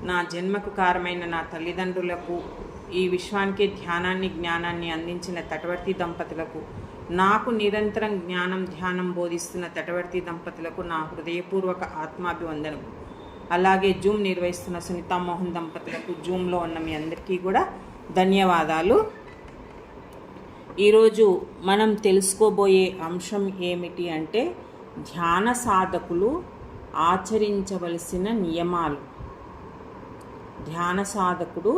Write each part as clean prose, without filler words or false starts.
నా జన్మకు కారమైన నా తల్లిదండ్రులకు, ఈ విశ్వానికి ధ్యానాన్ని జ్ఞానాన్ని అందించిన తటవర్తి దంపతులకు, నాకు నిరంతరం జ్ఞానం ధ్యానం బోధిస్తున్న తటవర్తి దంపతులకు నా హృదయపూర్వక ఆత్మాభివందనం. అలాగే జూమ్ నిర్వహిస్తున్న సునీతా మోహన్ దంపతులకు, జూమ్లో ఉన్న మీ అందరికీ కూడా ధన్యవాదాలు. ఈరోజు మనం తెలుసుకోబోయే అంశం ఏమిటి అంటే ధ్యాన సాధకులు ఆచరించవలసిన నియమాలు. ధ్యాన సాధకుడు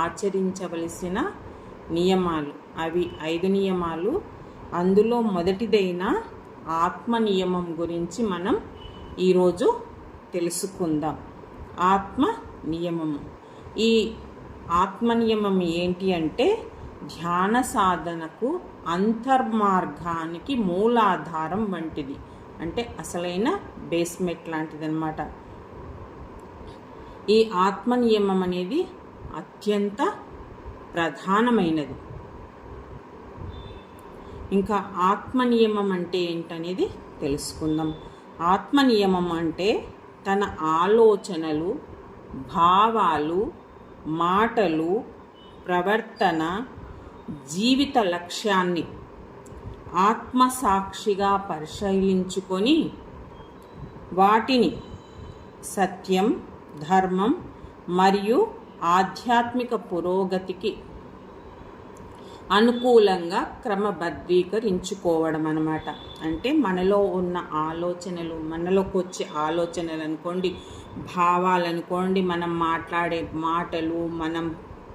ఆచరించవలసిన నియమాలు అవి 5 నియమాలు. అందులో మొదటిదైన ఆత్మ నియమం గురించి మనం ఈరోజు తెలుసుకుందాం. ఆత్మ నియమము. ఈ ఆత్మ నియమం ఏంటి అంటే ధ్యాన సాధనకు అంతర్మార్గానికి మూలాధారం వంటిది, అంటే అసలైన బేస్మెంట్ లాంటిది అన్నమాట. ఈ ఆత్మ నియమం అనేది అత్యంత ప్రధానమైనది. ఇంకా ఆత్మ నియమం అంటే ఏంటనేది తెలుసుకుందాం. ఆత్మ నియమం అంటే తన ఆలోచనలు, భావాలు, మాటలు, ప్రవర్తన, జీవిత లక్ష్యాన్ని ఆత్మసాక్షిగా పరిశీలించుకొని వాటిని సత్యం, ధర్మం మరియు ఆధ్యాత్మిక పురోగతికి అనుకూలంగా క్రమబద్ధీకరించుకోవడం అన్నమాట. అంటే మనలో ఉన్న ఆలోచనలు, మనలోకి వచ్చే ఆలోచనలు అనుకోండి, భావాలు అనుకోండి, మనం మాట్లాడే మాటలు, మనం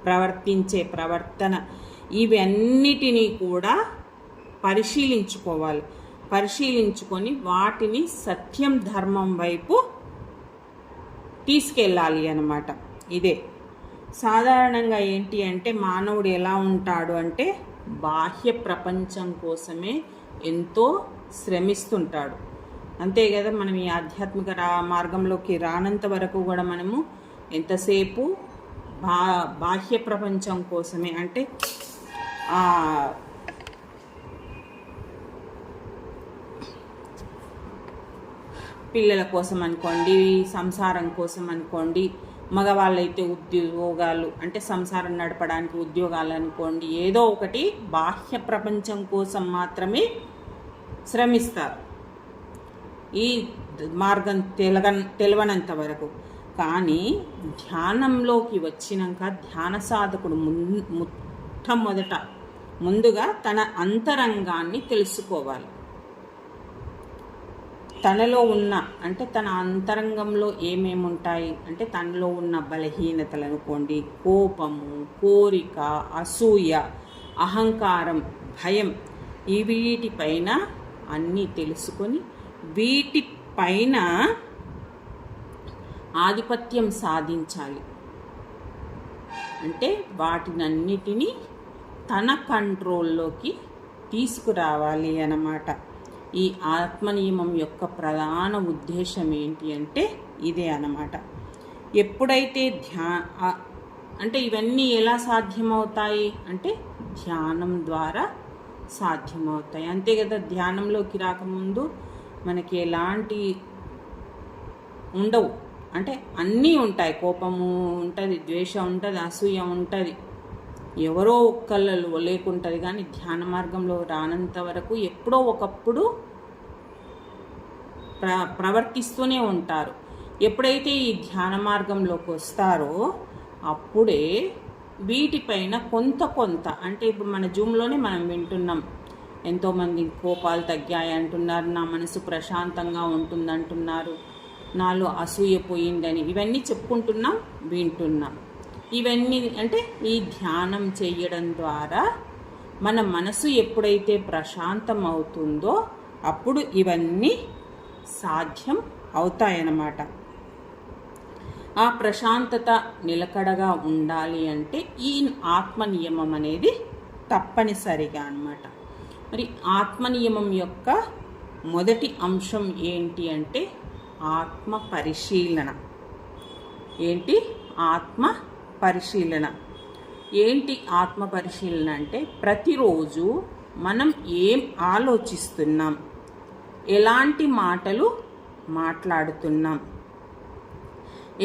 ప్రవర్తించే ప్రవర్తన, ఇవన్నిటినీ కూడా పరిశీలించుకోవాలి. పరిశీలించుకొని వాటిని సత్యం, ధర్మం వైపు తీసుకెళ్ళాలి అన్నమాట. ఇదే సాధారణంగా ఏంటి అంటే మానవుడు ఎలా ఉంటాడు అంటే బాహ్య ప్రపంచం కోసమే ఎంతో శ్రమిస్తుంటాడు. అంతే కదా, మనం ఈ ఆధ్యాత్మిక మార్గంలోకి రానంత వరకు కూడా మనము ఎంతసేపు బాహ్య ప్రపంచం కోసమే, అంటే పిల్లల కోసం అనుకోండి, సంసారం కోసం అనుకోండి, మగవాళ్ళైతే ఉద్యోగాలు, అంటే సంసారం నడపడానికి ఉద్యోగాలు అనుకోండి, ఏదో ఒకటి బాహ్య ప్రపంచం కోసం మాత్రమే శ్రమిస్తారు ఈ మార్గం తెలవనంత వరకు. కానీ ధ్యానంలోకి వచ్చినాక ధ్యాన సాధకుడు ముందుగా తన అంతరంగాన్ని తెలుసుకోవాలి. తనలో ఉన్న, అంటే తన అంతరంగంలో ఏమేమి ఉంటాయి అంటే తనలో ఉన్న బలహీనతలు అనుకోండి, కోపము, కోరిక, అసూయ, అహంకారం, భయం, వీటిపైన అన్నీ తెలుసుకొని వీటిపైన ఆధిపత్యం సాధించాలి. అంటే వాటినన్నిటినీ తన కంట్రోల్లోకి తీసుకురావాలి అన్నమాట. ఈ ఆత్మనియమం యొక్క ప్రధాన ఉద్దేశం ఏంటి అంటే ఇదే అన్నమాట. ఎప్పుడైతే అంటే ఇవన్నీ ఎలా సాధ్యమవుతాయి అంటే ధ్యానం ద్వారా సాధ్యమవుతాయి. అంతే కదా, ధ్యానంలోకి రాకముందు మనకి ఎలాంటి ఉండవు, అంటే అన్నీ ఉంటాయి. కోపము ఉంటుంది, ద్వేషం ఉంటుంది, అసూయ ఉంటుంది, ఎవరో ఒక్కళ్ళు లేకుంటుంది. కానీ ధ్యాన మార్గంలో రానంత వరకు ఎప్పుడో ఒకప్పుడు ప్రవర్తిస్తూనే ఉంటారు. ఎప్పుడైతే ఈ ధ్యాన మార్గంలోకి వస్తారో అప్పుడే వీటిపైన కొంత అంటే ఇప్పుడు మన జూమ్లోనే మనం వింటున్నాం, ఎంతోమంది కోపాలు తగ్గాయి అంటున్నారు, నా మనసు ప్రశాంతంగా ఉంటుందంటున్నారు, నాలో అసూయ పోయిందని, ఇవన్నీ చెప్పుకుంటున్నాం, వింటున్నాం. ఇవన్నీ అంటే ఈ ధ్యానం చేయడం ద్వారా మన మనసు ఎప్పుడైతే ప్రశాంతం అవుతుందో అప్పుడు ఇవన్నీ సాధ్యం అవుతాయన్నమాట. ఆ ప్రశాంతత నిలకడగా ఉండాలి అంటే ఈ ఆత్మ నియమం అనేది తప్పనిసరిగా అన్నమాట. మరి ఆత్మ నియమం యొక్క మొదటి అంశం ఏంటి అంటే ఆత్మ పరిశీలన. ఏంటి ఆత్మ పరిశీలన? ఏంటి ఆత్మ పరిశీలన అంటే ప్రతిరోజు మనం ఏం ఆలోచిస్తున్నాం, ఎలాంటి మాటలు మాట్లాడుతున్నాం,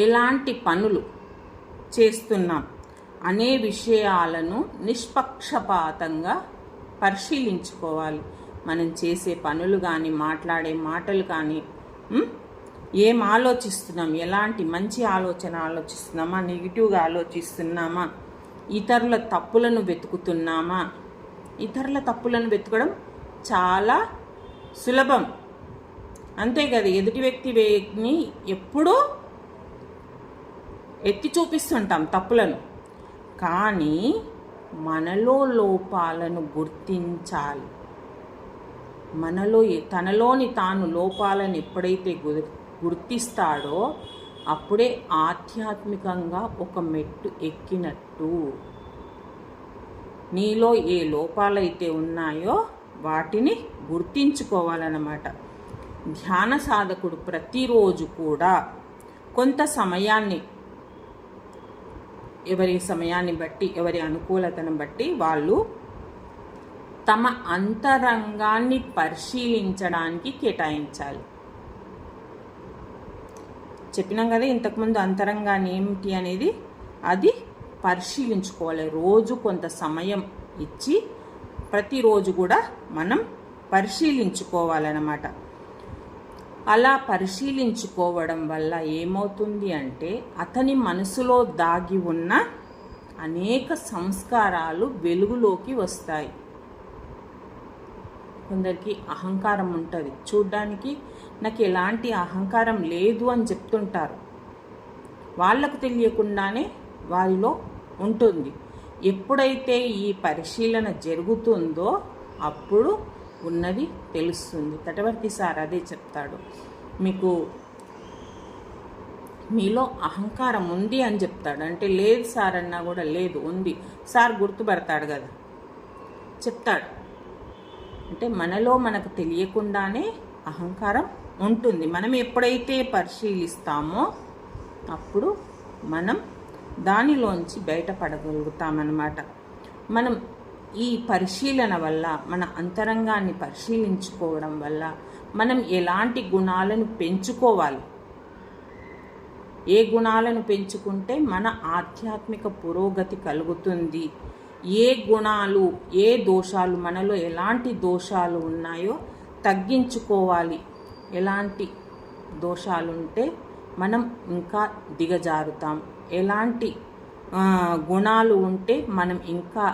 ఎలాంటి పనులు చేస్తున్నాం అనే విషయాలను నిష్పక్షపాతంగా పరిశీలించుకోవాలి. మనం చేసే పనులు కానీ, మాట్లాడే మాటలు కానీ, ఏం ఆలోచిస్తున్నాం, ఎలాంటి మంచి ఆలోచన ఆలోచిస్తున్నామా, నెగిటివ్గా ఆలోచిస్తున్నామా, ఇతరుల తప్పులను వెతుకుతున్నామా. ఇతరుల తప్పులను వెతకడం చాలా సులభం, అంతే కదా. ఎదుటి వ్యక్తిని ఎప్పుడూ ఎత్తి చూపిస్తుంటాం తప్పులను, కానీ మనలో లోపాలను గుర్తించాలి. మనలో తనలోని తాను లోపాలను ఎప్పుడైతే గుర్తిస్తాడో అప్పుడే ఆధ్యాత్మికంగా ఒక మెట్టు ఎక్కినట్టు. నీలో ఏ లోపాలైతే ఉన్నాయో వాటిని గుర్తించుకోవాలన్నమాట. ధ్యాన సాధకుడు ప్రతిరోజు కూడా కొంత సమయాన్ని, ఎవరి సమయాన్ని బట్టి, ఎవరి అనుకూలతను బట్టి వాళ్ళు తమ అంతరంగాన్ని పరిశీలించడానికి కేటాయించాలి. చెప్పినాం కదా ఇంతకుముందు అంతరంగాన్ని ఏమిటి అనేది, అది పరిశీలించుకోవాలి. రోజు కొంత సమయం ఇచ్చి ప్రతిరోజు కూడా మనం పరిశీలించుకోవాలన్నమాట. అలా పరిశీలించుకోవడం వల్ల ఏమవుతుంది అంటే అతని మనసులో దాగి ఉన్న అనేక సంస్కారాలు వెలుగులోకి వస్తాయి. కొందరికి అహంకారం ఉంటుంది, చూడ్డానికి నాకు ఎలాంటి అహంకారం లేదు అని చెప్తుంటారు. వాళ్ళకు తెలియకుండానే వారిలో ఉంటుంది. ఎప్పుడైతే ఈ పరిశీలన జరుగుతుందో అప్పుడు ఉన్నది తెలుస్తుంది. తటవర్తి సార్ అదే చెప్తాడు, మీకు మీలో అహంకారం ఉంది అని చెప్తాడు. అంటే లేదు సార్ అన్నా కూడా లేదు, ఉంది సార్ గుర్తుపడతాడు కదా, చెప్తాడు. అంటే మనలో మనకు తెలియకుండానే అహంకారం ఉంటుంది. మనం ఎప్పుడైతే పరిశీలిస్తామో అప్పుడు మనం దానిలోంచి బయటపడగలుగుతామన్నమాట. మనం ఈ పరిశీలన వల్ల, మన అంతరంగాన్ని పరిశీలించుకోవడం వల్ల మనం ఎలాంటి గుణాలను పెంచుకోవాలి, ఏ గుణాలను పెంచుకుంటే మన ఆధ్యాత్మిక పురోగతి కలుగుతుంది, ఏ గుణాలు, ఏ దోషాలు, మనలో ఎలాంటి దోషాలు ఉన్నాయో తగ్గించుకోవాలి, ఎలాంటి దోషాలు ఉంటే మనం ఇంకా దిగజారుతాం, ఎలాంటి గుణాలు ఉంటే మనం ఇంకా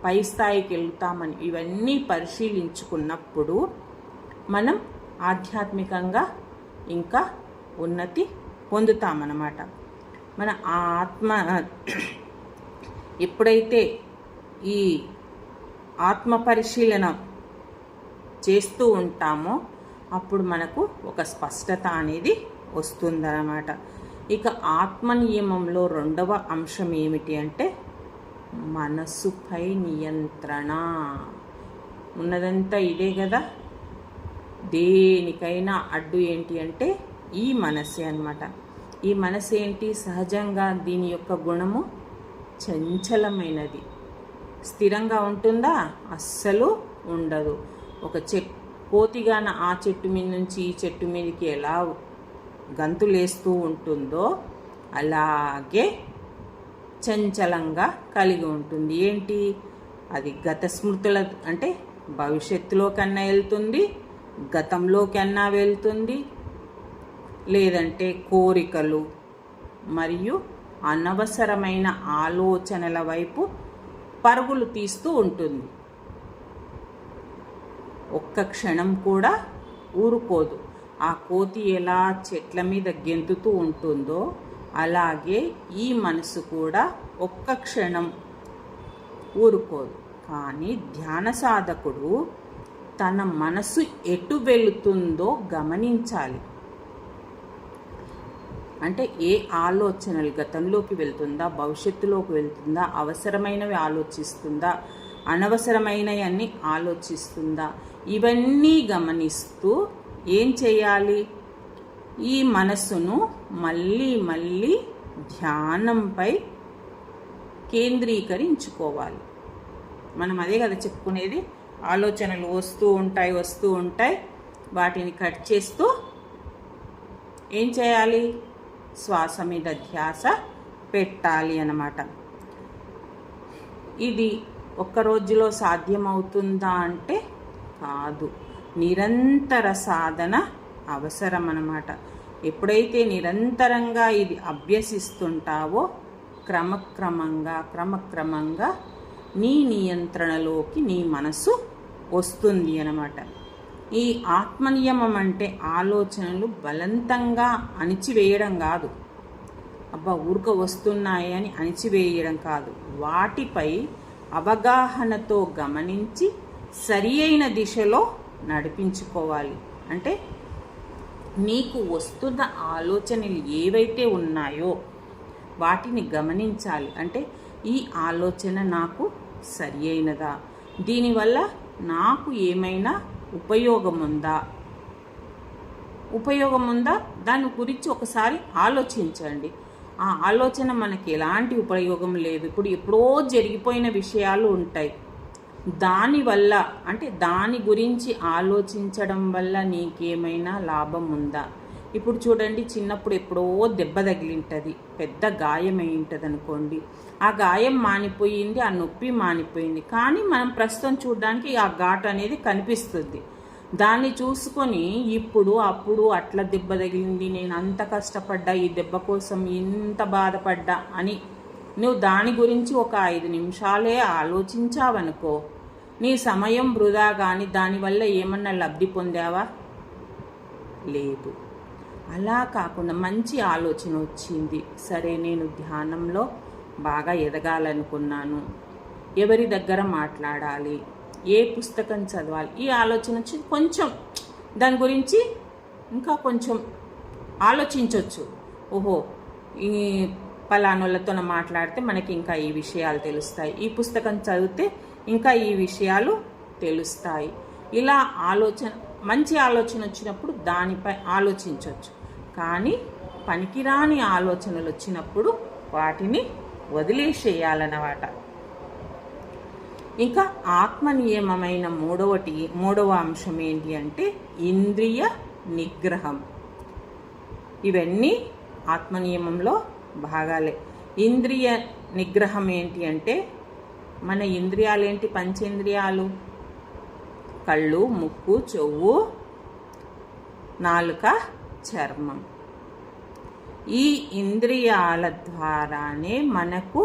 పై స్థాయికి వెళ్తామని ఇవన్నీ పరిశీలించుకున్నప్పుడు మనం ఆధ్యాత్మికంగా ఇంకా ఉన్నతి పొందుతామన్నమాట. మన ఆత్మ ఎప్పుడైతే ఈ ఆత్మ పరిశీలన చేస్తూ ఉంటామో అప్పుడు మనకు ఒక స్పష్టత అనేది వస్తుందన్నమాట. ఇక ఆత్మ నియమంలో రెండవ అంశం ఏమిటి అంటే మనస్సుపై నియంత్రణ. ఉన్నదంతా ఇదే కదా, దేనికైనా అడ్డు ఏంటి అంటే ఈ మనస్సే అన్నమాట. ఈ మనసు ఏంటి, సహజంగా దీని యొక్క గుణము చంచలమైనది. స్థిరంగా ఉంటుందా? అస్సలు ఉండదు. ఒక కోతిగాన ఆ చెట్టు మీద నుంచి ఈ చెట్టు మీదకి ఎలా గంతులేస్తూ ఉంటుందో అలాగే చంచలంగా కలిగి ఉంటుంది. ఏంటి అది? గత స్మృతుల, అంటే భవిష్యత్తులో కన్నా వెళ్తుంది, గతంలో కన్నా వెళ్తుంది, లేదంటే కోరికలు మరియు అనవసరమైన ఆలోచనల వైపు పరుగులు తీస్తూ ఉంటుంది. ఒక్క క్షణం కూడా ఊరుకోదు. ఆ కోతి ఎలా చెట్ల మీద గెంతుతూ ఉంటుందో అలాగే ఈ మనసు కూడా ఒక్క క్షణం ఊరుకోదు. కానీ ధ్యాన సాధకుడు తన మనసు ఎటు వెళుతుందో గమనించాలి. అంటే ఏ ఆలోచనలు గతంలోకి వెళ్తుందా, భవిష్యత్తులోకి వెళ్తుందా, అవసరమైనవి ఆలోచిస్తుందా, అనవసరమైనవన్నీ ఆలోచిస్తుందా, ఇవన్నీ గమనిస్తూ ఏం చేయాలి? ఈ మనస్సును మళ్ళీ మళ్ళీ ధ్యానంపై కేంద్రీకరించుకోవాలి. మనం అదే కదా చెప్పుకునేది, ఆలోచనలు వస్తూ ఉంటాయి, వాటిని కట్ చేస్తూ ఏం చేయాలి? శ్వాస మీద ధ్యాస పెట్టాలి అన్నమాట. ఇది ఒక్క రోజులో సాధ్యమవుతుందా అంటే కాదు, నిరంతర సాధన అవసరం అన్నమాట. ఎప్పుడైతే నిరంతరంగా ఇది అభ్యసిస్తుంటావో క్రమక్రమంగా నీ నియంత్రణలోకి నీ మనసు వస్తుంది అన్నమాట. ఈ ఆత్మనియమం అంటే ఆలోచనలు బలవంతంగా అణిచివేయడం కాదు, ఊరిక వస్తున్నాయి అని అణిచివేయడం కాదు, వాటిపై అవగాహనతో గమనించి సరి అయిన దిశలో నడిపించుకోవాలి. అంటే నీకు వస్తున్న ఆలోచనలు ఏవైతే ఉన్నాయో వాటిని గమనించాలి. అంటే ఈ ఆలోచన నాకు సరి అయినదా, దీనివల్ల నాకు ఏమైనా ఉపయోగం ఉందా దాని గురించి ఒకసారి ఆలోచించండి. ఆ ఆలోచన మనకి ఎలాంటి ఉపయోగం లేదు, ఇప్పుడు ఎప్పుడో జరిగిపోయిన విషయాలు ఉంటాయి, దానివల్ల అంటే దాని గురించి ఆలోచించడం వల్ల నీకేమైనా లాభం ఉందా? ఇప్పుడు చూడండి, చిన్నప్పుడు ఎప్పుడో దెబ్బ తగిలింటుంది, పెద్ద గాయం అయి ఉంటుంది అనుకోండి, ఆ గాయం మానిపోయింది, ఆ నొప్పి మానిపోయింది, కానీ మనం ప్రస్తుతం చూడడానికి ఆ ఘాటు అనేది కనిపిస్తుంది. దాన్ని చూసుకొని అప్పుడు అట్లా దెబ్బ తగిలింది, నేను అంత కష్టపడ్డా, ఈ దెబ్బ కోసం ఇంత బాధపడ్డా అని నువ్వు దాని గురించి ఒక 5 నిమిషాలే ఆలోచించావనుకో, నీ సమయం వృధా. కానీ దానివల్ల ఏమన్నా లబ్ధి పొందావా? లేదు. అలా కాకుండా మంచి ఆలోచన వచ్చింది, సరే నేను ధ్యానంలో బాగా ఎదగాలనుకున్నాను, ఎవరి దగ్గర మాట్లాడాలి, ఏ పుస్తకం చదవాలి, ఈ ఆలోచన వచ్చి కొంచెం దాని గురించి ఇంకా కొంచెం ఆలోచించవచ్చు. ఓహో, ఈ పలానోళ్ళతో మాట్లాడితే మనకి ఇంకా ఈ విషయాలు తెలుస్తాయి, ఈ పుస్తకం చదివితే ఇంకా ఈ విషయాలు తెలుస్తాయి. ఇలా మంచి ఆలోచన వచ్చినప్పుడు దానిపై ఆలోచించవచ్చు. కానీ పనికిరాని ఆలోచనలు వచ్చినప్పుడు వాటిని వదిలేసేయాలన్నమాట. ఇంకా ఆత్మనియమమైన మూడవ అంశం ఏంటి అంటే ఇంద్రియ నిగ్రహం. ఇవన్నీ ఆత్మనియమంలో భాగాలే. ఇంద్రియ నిగ్రహం ఏంటి అంటే మన ఇంద్రియాలు ఏంటి? పంచేంద్రియాలు, కళ్ళు, ముక్కు, చెవు, నాలుక, చర్మం. ఈ ఇంద్రియాల ద్వారానే మనకు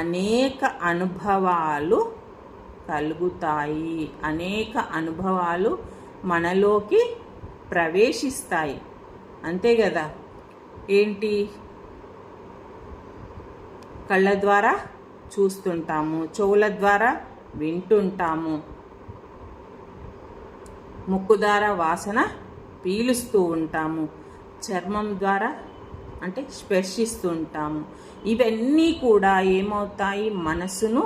అనేక అనుభవాలు కలుగుతాయి, అనేక అనుభవాలు మనలోకి ప్రవేశిస్తాయి. అంతే కదా? ఏంటి? కళ్ళ ద్వారా చూస్తుంటాము, చెవుల ద్వారా వింటుంటాము, ముక్కు ద్వారా వాసన పీలుస్తూ ఉంటాము, చర్మం ద్వారా అంటే స్పర్శిస్తూ ఉంటాము. ఇవన్నీ కూడా ఏమవుతాయి? మనసును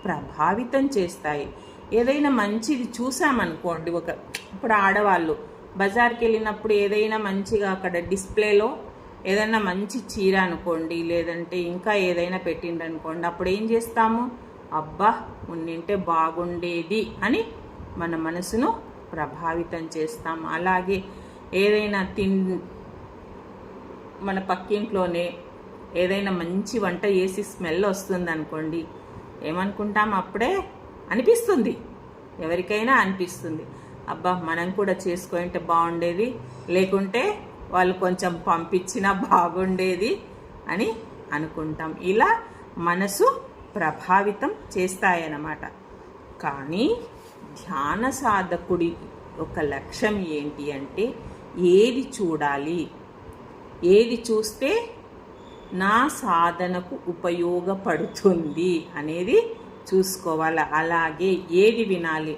ప్రభావితం చేస్తాయి. ఏదైనా మంచిది చూసామనుకోండి, ఇప్పుడు ఆడవాళ్ళు బజార్కి వెళ్ళినప్పుడు ఏదైనా మంచిగా అక్కడ డిస్ప్లేలో ఏదైనా మంచి చీర అనుకోండి, లేదంటే ఇంకా ఏదైనా పెట్టిండనుకోండి, అప్పుడు ఏం చేస్తాము? అబ్బా ఉన్నింటే బాగుండేది అని మన మనసును ప్రభావితం చేస్తాము. అలాగే ఏదైనా మన పక్కింట్లోనే ఏదైనా మంచి వంట చేసి స్మెల్ వస్తుంది అనుకోండి, ఏమనుకుంటాం? అప్పుడే అనిపిస్తుంది, ఎవరికైనా అనిపిస్తుంది, అబ్బా మనం కూడా చేసుకుంటే బాగుండేది, లేకుంటే వాళ్ళు కొంచెం పంపించినా బాగుండేది అని అనుకుంటాం. ఇలా మనసు ప్రభావితం చేస్తాయన్నమాట. కానీ ధ్యాన సాధకుడి ఒక లక్ష్యం ఏంటి అంటే ఏది చూడాలి, ఏది చూస్తే నా సాధనకు ఉపయోగపడుతుంది అనేది చూసుకోవాలి. అలాగే ఏది వినాలి,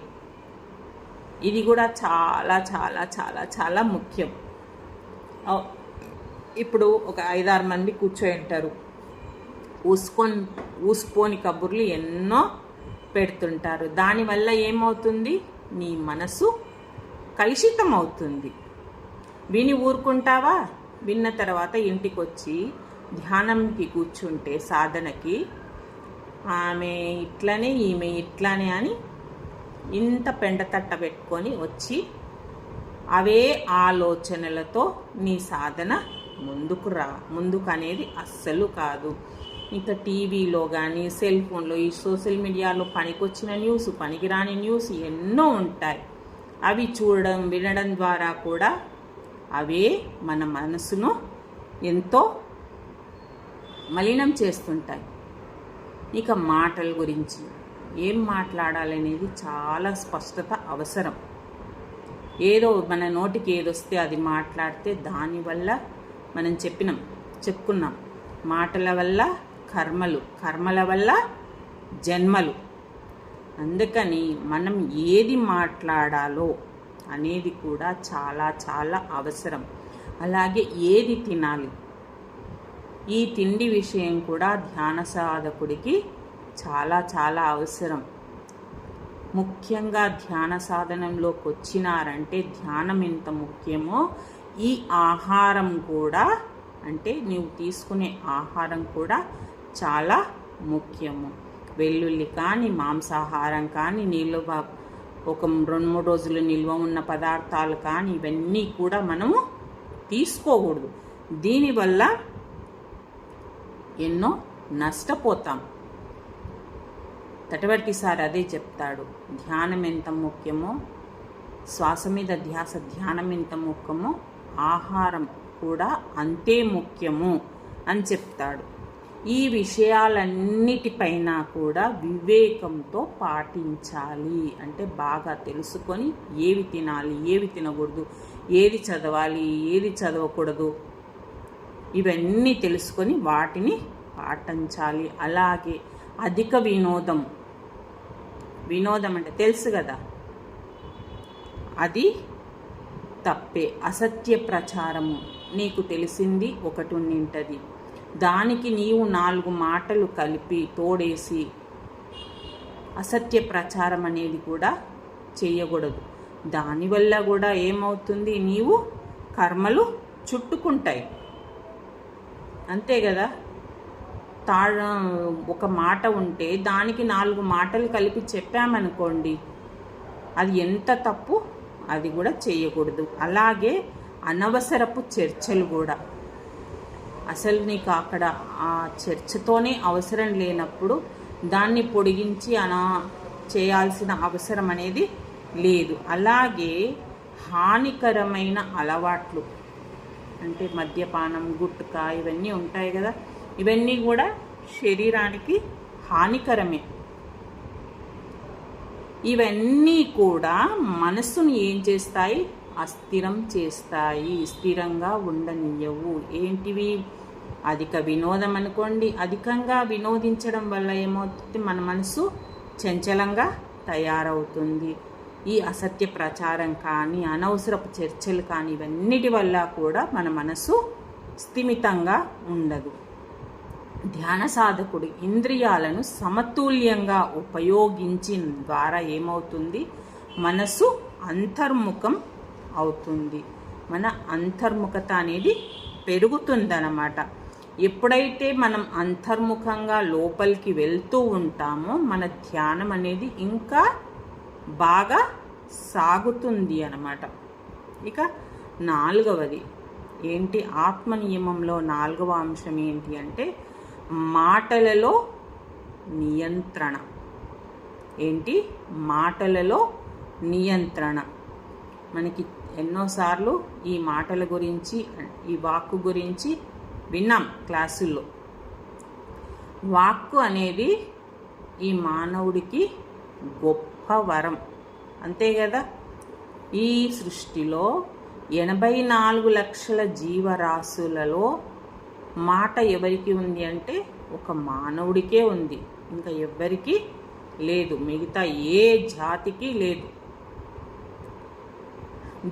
ఇది కూడా చాలా చాలా చాలా చాలా ముఖ్యం. ఇప్పుడు ఒక 5-6 మంది కూర్చొని ఉంటారు, ఊసుపోని కబుర్లు ఎన్నో పెడుతుంటారు. దానివల్ల ఏమవుతుంది? నీ మనసు కలుషితం అవుతుంది. విని ఊరుకుంటావా? విన్న తర్వాత ఇంటికి వచ్చి ధ్యానంకి కూర్చుంటే సాధనకి ఆమె ఇట్లనే ఈమె ఇట్లనే అని ఇంత పెండతట్ట పెట్టుకొని వచ్చి అవే ఆలోచనలతో నీ సాధన ముందుకు అనేది అస్సలు కాదు. ఇంకా టీవీలో కానీ సెల్ ఫోన్లో ఈ సోషల్ మీడియాలో పనికొచ్చిన న్యూస్, పనికిరాని న్యూస్ ఎన్నో ఉంటాయి. అవి చూడడం వినడం ద్వారా కూడా అవే మన మనసును ఎంతో మలినం చేస్తుంటాయి. ఇక మాటల గురించి ఏం మాట్లాడాలనేది చాలా స్పష్టత అవసరం. ఏదో మన నోటికి ఏదొస్తే అది మాట్లాడితే దానివల్ల మనం చెప్పుకున్నాం మాటల వల్ల కర్మల వల్ల జన్మలు. అందుకని మనం ఏది మాట్లాడాలో అనేది కూడా చాలా చాలా అవసరం. అలాగే ఏది తినాలి, ఈ తిండి విషయం కూడా ధ్యాన సాధకుడికి చాలా చాలా అవసరం. ముఖ్యంగా ధ్యాన సాధనంలోకి వచ్చినారంటే ధ్యానం ఎంత ముఖ్యమో ఈ ఆహారం కూడా, అంటే నీవు తీసుకునే ఆహారం కూడా చాలా ముఖ్యము. వెల్లుల్లి కానీ, మాంసాహారం కానీ, నిల్వ ఒక 2-3 రోజులు నిల్వ ఉన్న పదార్థాలు కానీ ఇవన్నీ కూడా మనము తీసుకోకూడదు. దీనివల్ల ఎన్నో నష్టపోతాం. తటవర్తి సార్ అదే చెప్తాడు, ధ్యానం ఎంత ముఖ్యమో, శ్వాస మీద ధ్యానం ఎంత ముఖ్యమో ఆహారం కూడా అంతే ముఖ్యము అని చెప్తాడు. ఈ విషయాలన్నిటిపైన కూడా వివేకంతో పాటించాలి. అంటే బాగా తెలుసుకొని ఏవి తినాలి, ఏవి తినకూడదు, ఏది చదవాలి, ఏది చదవకూడదు, ఇవన్నీ తెలుసుకొని వాటిని పాటించాలి. అలాగే అధిక వినోదం అంటే తెలుసు కదా, అది తప్పే. అసత్య ప్రచారము, నీకు తెలిసింది ఒకటి ఉండింటది, దానికి నీవు 4 మాటలు కలిపి తోడేసి అసత్య ప్రచారం అనేది కూడా చేయకూడదు. దానివల్ల కూడా ఏమవుతుంది, నీవు కర్మలు చుట్టుకుంటాయి. అంతే కదా. ఒక మాట ఉంటే దానికి 4 మాటలు కలిపి చెప్పామనుకోండి, అది ఎంత తప్పు, అది కూడా చేయకూడదు. అలాగే అనవసరపు చర్చలు కూడా, అసలు నీకు అక్కడ ఆ చర్చతోనే అవసరం లేనప్పుడు దాన్ని పొడిగించి చేయాల్సిన అవసరం అనేది లేదు. అలాగే హానికరమైన అలవాట్లు అంటే మద్యపానం, గుట్కా ఇవన్నీ ఉంటాయి కదా, ఇవన్నీ కూడా శరీరానికి హానికరమే. ఇవన్నీ కూడా మనస్సును ఏం చేస్తాయి, అస్థిరం చేస్తాయి, స్థిరంగా ఉండనియవు. ఏంటివి, అధిక వినోదం అనుకోండి. అధికంగా వినోదించడం వల్ల ఏమవుతుంది, మన మనసు చంచలంగా తయారవుతుంది. ఈ అసత్య ప్రచారం కానీ, అనవసరపు చర్చలు కానీ, ఇవన్నిటి వల్ల కూడా మన మనసు స్థిమితంగా ఉండదు. ధ్యాన సాధకుడు ఇంద్రియాలను సమతుల్యంగా ఉపయోగించిన ద్వారా ఏమవుతుంది, మనసు అంతర్ముఖం అవుతుంది. మన అంతర్ముఖత అనేది పెరుగుతుందన్నమాట. ఎప్పుడైతే మనం అంతర్ముఖంగా లోపలికి వెళ్తూ ఉంటామో మన ధ్యానం అనేది ఇంకా బాగా సాగుతుంది అన్నమాట. ఇక 4వది ఏంటి, ఆత్మ నియమంలో 4వ అంశం ఏంటి అంటే మాటలలో నియంత్రణ. ఏంటి, మాటలలో నియంత్రణ. మనకి ఎన్నోసార్లు ఈ మాటల గురించి, ఈ వాక్కు గురించి విన్నాం క్లాసుల్లో. వాక్కు అనేది ఈ మానవుడికి గొప్ప వరం, అంతే కదా. ఈ సృష్టిలో 84 లక్షల జీవరాశులలో మాట ఎవరికి ఉంది అంటే ఒక మానవుడికే ఉంది, ఇంకా ఎవ్వరికి లేదు, మిగతా ఏ జాతికి లేదు.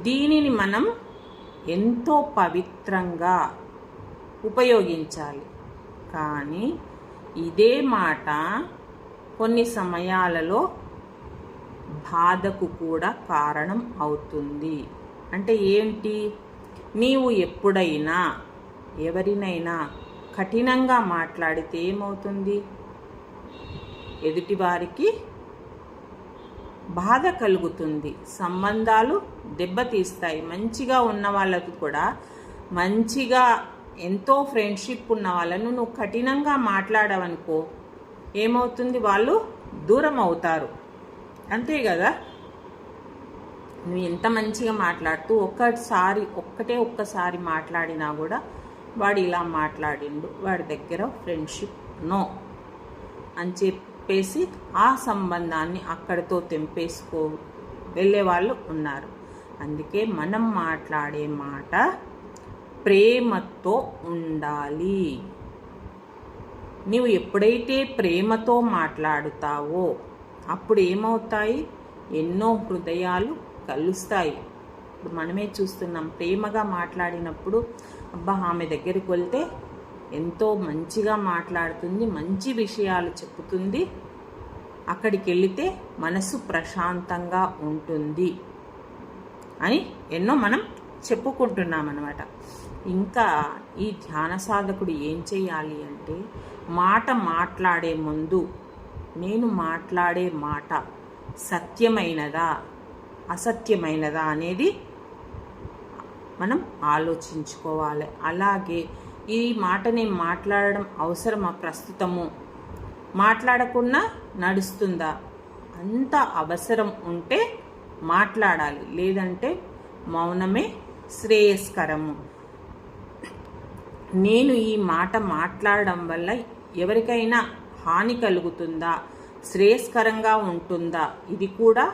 దీనిని మనం ఎంతో పవిత్రంగా ఉపయోగించాలి. కానీ ఇదే మాట కొన్ని సమయాలలో బాధకు కూడా కారణం అవుతుంది. అంటే ఏంటి, నీవు ఎప్పుడైనా ఎవరినైనా కఠినంగా మాట్లాడితే ఏమవుతుంది, ఎదుటివారికి బాధ కలుగుతుంది, సంబంధాలు దెబ్బతీస్తాయి. మంచిగా ఉన్న వాళ్ళకు కూడా మంచిగా ఎంతో ఫ్రెండ్షిప్ ఉన్న వాళ్ళను నువ్వు కఠినంగా మాట్లాడవనుకో ఏమవుతుంది, వాళ్ళు దూరం అవుతారు. అంతే కదా. నువ్వు ఎంత మంచిగా మాట్లాడుతూ ఒక్కసారి మాట్లాడినా కూడా వాడు ఇలా మాట్లాడిండు, వాడి దగ్గర ఫ్రెండ్షిప్ నో అని చెప్పేసి ఆ సంబంధాన్ని అక్కడితో తెంపేసుకో వెళ్ళే వాళ్ళు ఉన్నారు. అందుకే మనం మాట్లాడే మాట ప్రేమతో ఉండాలి. నీవు ఎప్పుడైతే ప్రేమతో మాట్లాడుతావో అప్పుడు ఏమవుతాయి, ఎన్నో హృదయాలు కలుస్తాయి. ఇప్పుడు మనమే చూస్తున్నాం, ప్రేమగా మాట్లాడినప్పుడు అబ్బా ఆమె దగ్గరికి వెళ్తే ఎంతో మంచిగా మాట్లాడుతుంది, మంచి విషయాలు చెప్పుతుంది, అక్కడికి వెళితే మనసు ప్రశాంతంగా ఉంటుంది అని ఎన్నో మనం చెప్పుకుంటున్నాం అన్నమాట. ఇంకా ఈ ధ్యాన సాధకుడు ఏం చేయాలి అంటే మాట్లాడే ముందు నేను మాట్లాడే మాట సత్యమైనదా అసత్యమైనదా అనేది మనం ఆలోచించుకోవాలి. అలాగే ఈ మాట నేను మాట్లాడడం అవసరమా, ప్రస్తుతము మాట్లాడకుండా నడుస్తుందా, అంత అవసరం ఉంటే మాట్లాడాలి, లేదంటే మౌనమే శ్రేయస్కరము. నేను ఈ మాట మాట్లాడడం వల్ల ఎవరికైనా హాని కలుగుతుందా, శ్రేయస్కరంగా ఉంటుందా, ఇది కూడా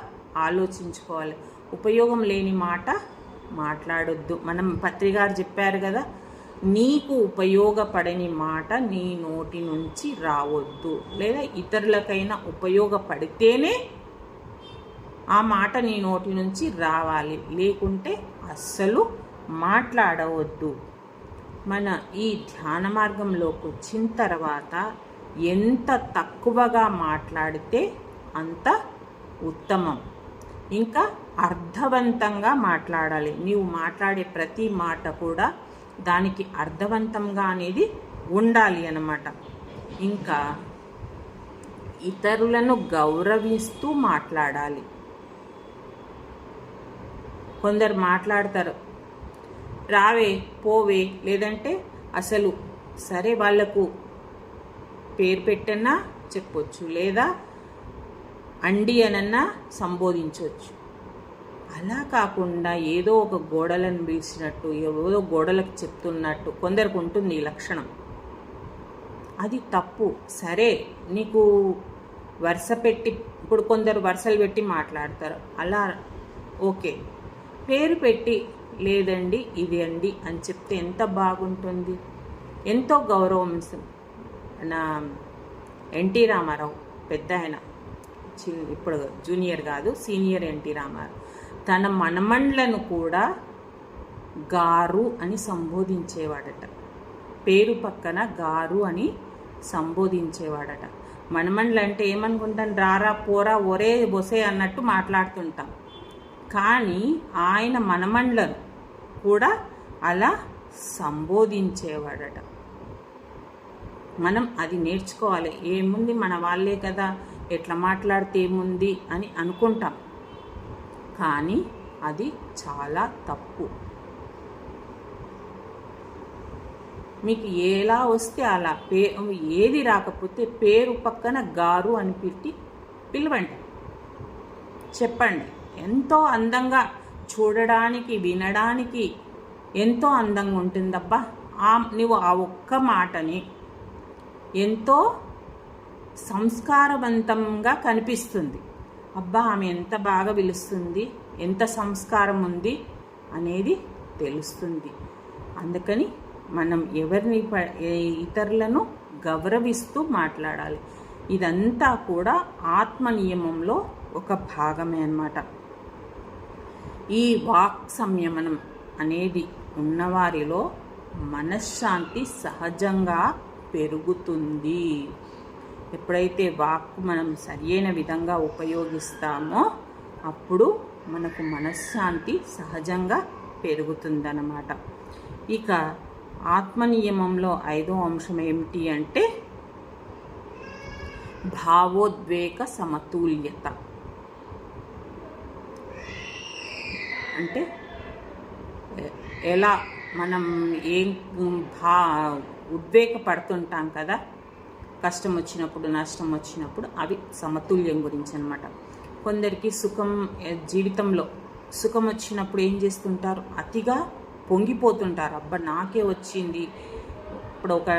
ఆలోచించుకోవాలి. ఉపయోగం లేని మాట మాట్లాడొద్దు. మనం పత్రిగారు చెప్పారు కదా, నీకు ఉపయోగపడని మాట నీ నోటి నుంచి రావద్దు, లేదా ఇతరులకైనా ఉపయోగపడితేనే ఆ మాట నీ నోటి నుంచి రావాలి, లేకుంటే అస్సలు మాట్లాడవద్దు. మన ఈ ధ్యాన మార్గంలోకి వచ్చిన తర్వాత ఎంత తక్కువగా మాట్లాడితే అంత ఉత్తమం. ఇంకా అర్థవంతంగా మాట్లాడాలి. నీవు మాట్లాడే ప్రతి మాట కూడా దానికి అర్థవంతంగా అనేది ఉండాలి అన్నమాట. ఇంకా ఇతరులను గౌరవిస్తూ మాట్లాడాలి. కొందరు మాట్లాడతారు, రావే పోవే, లేదంటే అసలు సరే వాళ్లకు పేరు పెట్టన్నా చెప్పొచ్చు, లేదా అండి అనన్నా సంబోధించవచ్చు. అలా కాకుండా ఏదో ఒక గోడలను పిలిచినట్టు, ఏదో గోడలకు చెప్తున్నట్టు కొందరికి ఉంటుంది ఈ లక్షణం. అది తప్పు. సరే నీకు వరుస పెట్టి, ఇప్పుడు కొందరు వరుసలు పెట్టి మాట్లాడతారు, అలా ఓకే. పేరు పెట్టి లేదండి ఇది అండి అని చెప్తే ఎంత బాగుంటుంది, ఎంతో గౌరవం. నా ఎన్టీ రామారావు పెద్ద ఆయన, ఇప్పుడు జూనియర్ కాదు సీనియర్ ఎన్టీ రామారావు, తన మనమండ్లను కూడా గారు అని సంబోధించేవాడట. పేరు పక్కన గారు అని సంబోధించేవాడట. మనమండ్లు అంటే ఏమనుకుంటాం, రారా పోరా ఒరే బొసే అన్నట్టు మాట్లాడుతుంటాం. కానీ ఆయన మనమండ్లను కూడా అలా సంబోధించేవాడట. మనం అది నేర్చుకోవాలి. ఏముంది మన వాళ్ళే కదా, ఎట్లా మాట్లాడితే ఏముంది అని అనుకుంటాం, కానీ అది చాలా తప్పు. మీకు ఎలా వస్తే అలా ఏది రాకపోతే పేరు పక్కన గారు అని పిలవండి, చెప్పండి. ఎంతో అందంగా, చూడడానికి వినడానికి ఎంతో అందంగా ఉంటుందబ్బా. నువ్వు ఆ ఒక్క మాటని ఎంతో సంస్కారవంతంగా కనిపిస్తుంది. అబ్బా ఆమె ఎంత బాగా పిలుస్తుంది, ఎంత సంస్కారం ఉంది అనేది తెలుస్తుంది. అందుకని మనం ఇతరులను గౌరవిస్తూ మాట్లాడాలి. ఇదంతా కూడా ఆత్మ నియమంలో ఒక భాగమే అన్నమాట. ఈ వాక్ సంయమనం అనేది ఉన్నవారిలో మనశ్శాంతి సహజంగా పెరుగుతుంది. ఎప్పుడైతే వాక్కు మనం సరియైన విధంగా ఉపయోగిస్తామో అప్పుడు మనకు మనశ్శాంతి సహజంగా పెరుగుతుందన్నమాట. ఇక ఆత్మనియమంలో 5వ అంశం ఏమిటి అంటే భావోద్వేగ సమతుల్యత. అంటే ఎలా మనం ఏం భా ఉద్వేగపడుతుంటాం కదా, కష్టం వచ్చినప్పుడు, నష్టం వచ్చినప్పుడు, అవి సమతుల్యం గురించి అనమాట. కొందరికి జీవితంలో సుఖం వచ్చినప్పుడు ఏం చేస్తుంటారు, అతిగా పొంగిపోతుంటారు. అబ్బా నాకే వచ్చింది. ఇప్పుడు ఒక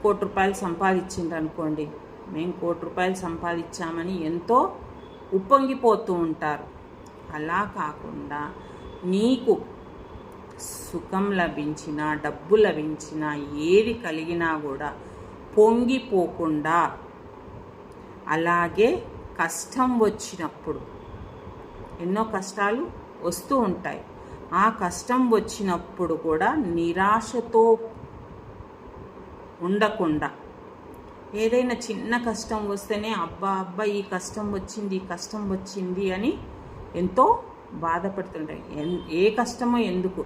₹1,00,00,000 సంపాదించిండ్రు అనుకోండి, మేము ₹1,00,00,000 సంపాదించామని ఎంతో ఉప్పొంగిపోతూ ఉంటారు. అలా కాకుండా నీకు సుఖం లభించినా, డబ్బు లభించినా, ఏది కలిగినా కూడా పొంగిపోకుండా, అలాగే కష్టం వచ్చినప్పుడు, ఎన్నో కష్టాలు వస్తూ ఉంటాయి, ఆ కష్టం వచ్చినప్పుడు కూడా నిరాశతో ఉండకుండా, ఏదైనా చిన్న కష్టం వస్తేనే అబ్బా ఈ కష్టం వచ్చింది అని ఎంతో బాధపడుతుంటాయి. ఏ కష్టమో ఎందుకు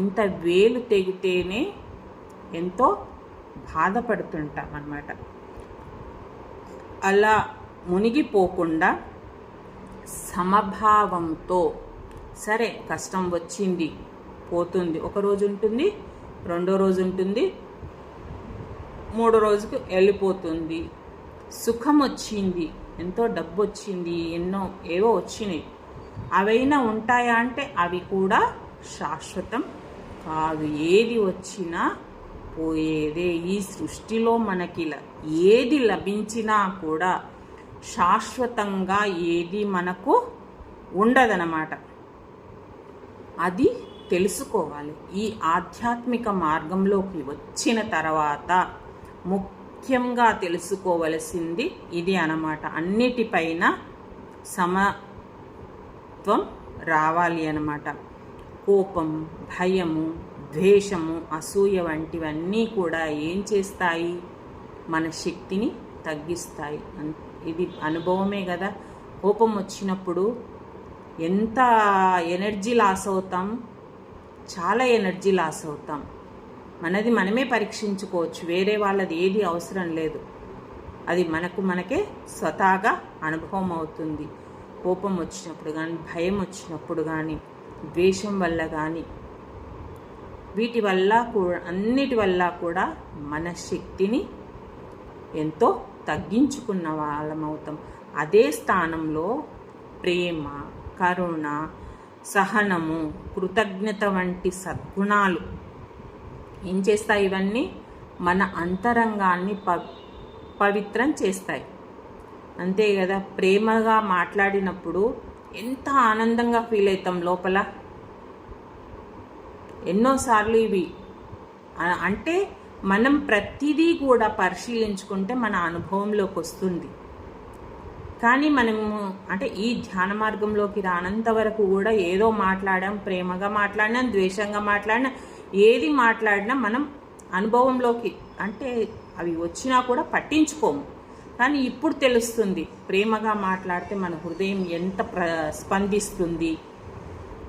ఇంత వేలు తెగితేనే ఎంతో బాధపడుతుంటాం అన్నమాట. అలా మునిగిపోకుండా సమభావంతో, సరే కష్టం వచ్చింది పోతుంది, ఒక రోజు ఉంటుంది, రెండో రోజు ఉంటుంది, మూడో రోజుకు వెళ్ళిపోతుంది. సుఖం వచ్చింది, ఎంతో డబ్బు వచ్చింది, ఏవో వచ్చినాయి, అవైనా ఉంటాయా అంటే అవి కూడా శాశ్వతం కాదు. ఏది వచ్చినా పోయేదే. ఈ సృష్టిలో మనకి ఏది లభించినా కూడా శాశ్వతంగా ఏది మనకు ఉండదన్నమాట. అది తెలుసుకోవాలి. ఈ ఆధ్యాత్మిక మార్గంలోకి వచ్చిన తర్వాత ముఖ్యంగా తెలుసుకోవలసింది ఇది అన్నమాట. అన్నిటిపైన సమత్వం రావాలి అన్నమాట. కోపం, భయము, ద్వేషము, అసూయ వంటివన్నీ కూడా ఏం చేస్తాయి, మన శక్తిని తగ్గిస్తాయి. ఇది అనుభవమే కదా. కోపం వచ్చినప్పుడు ఎంత ఎనర్జీ లాస్ అవుతాం, చాలా ఎనర్జీ లాస్ అవుతాం. మనది మనమే పరీక్షించుకోవచ్చు, వేరే వాళ్ళది ఏది అవసరం లేదు. అది మనకే స్వతహాగా అనుభవం అవుతుంది. కోపం వచ్చినప్పుడు కానీ, భయం వచ్చినప్పుడు కానీ, ద్వేషం వల్ల కానీ, వీటి వల్ల కూడా, అన్నిటి వల్ల కూడా మన శక్తిని ఎంతో తగ్గించుకున్న వాళ్ళం అవుతాం. అదే స్థానంలో ప్రేమ, కరుణ, సహనము, కృతజ్ఞత వంటి సద్గుణాలు ఏం చేస్తాయి, ఇవన్నీ మన అంతరంగాన్ని పవిత్రం చేస్తాయి. అంతే కదా. ప్రేమగా మాట్లాడినప్పుడు ఎంత ఆనందంగా ఫీల్ అవుతాం లోపల. ఎన్నోసార్లు ఇవి అంటే మనం ప్రతిదీ కూడా పరిశీలించుకుంటే మన అనుభవంలోకి వస్తుంది. కానీ మనము అంటే ఈ ధ్యాన మార్గంలోకి రానంత వరకు కూడా ఏదో మాట్లాడాం, ప్రేమగా మాట్లాడినా, ద్వేషంగా మాట్లాడినా, ఏది మాట్లాడినా మనం అనుభవంలోకి అంటే అవి వచ్చినా కూడా పట్టించుకోము. కానీ ఇప్పుడు తెలుస్తుంది, ప్రేమగా మాట్లాడితే మన హృదయం ఎంత స్పందిస్తుంది,